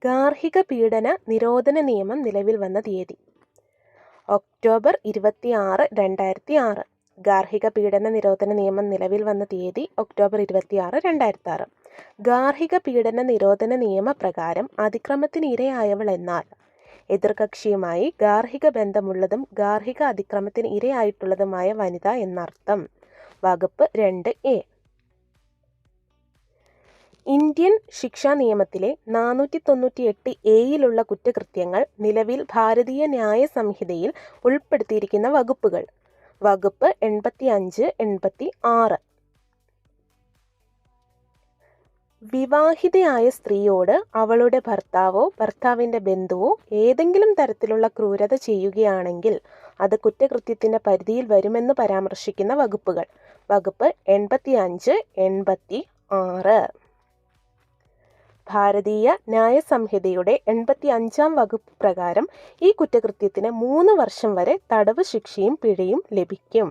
ഗാർഹിക പീഡന നിരോധന നിയമം നിലവിൽ വന്ന തീയതി ഒക്ടോബർ 26, 2006. ഗാർഹിക പീഡന നിരോധന നിയമം നിലവിൽ വന്ന തീയതി ഒക്ടോബർ 26, 2006. ഗാർഹിക പീഡന നിരോധന നിയമപ്രകാരം അതിക്രമത്തിന് ഇരയായവൾ എന്നാൽ എതിർകക്ഷിയുമായി ഗാർഹിക ബന്ധമുള്ളതും ഗാർഹിക അതിക്രമത്തിന് ഇരയായിട്ടുള്ളതുമായ വനിത എന്നർത്ഥം. വകുപ്പ് 2A. ഇന്ത്യൻ ശിക്ഷാ നിയമത്തിലെ 498A കുറ്റകൃത്യങ്ങൾ നിലവിൽ ഭാരതീയ ന്യായ സംഹിതയിൽ ഉൾപ്പെടുത്തിയിരിക്കുന്ന വകുപ്പുകൾ. വകുപ്പ് 85, 86. വിവാഹിതയായ സ്ത്രീയോട് അവളുടെ ഭർത്താവോ ഭർത്താവിൻ്റെ ബന്ധുവോ ഏതെങ്കിലും തരത്തിലുള്ള ക്രൂരത ചെയ്യുകയാണെങ്കിൽ അത് കുറ്റകൃത്യത്തിൻ്റെ പരിധിയിൽ വരുമെന്ന് പരാമർശിക്കുന്ന വകുപ്പുകൾ. വകുപ്പ് 85, 86. ഭാരതീയ ന്യായ സംഹിതയുടെ 85-ാം വകുപ്പ് പ്രകാരം ഈ കുറ്റകൃത്യത്തിന് 3 വർഷം വരെ തടവ് ശിക്ഷയും പിഴയും ലഭിക്കും.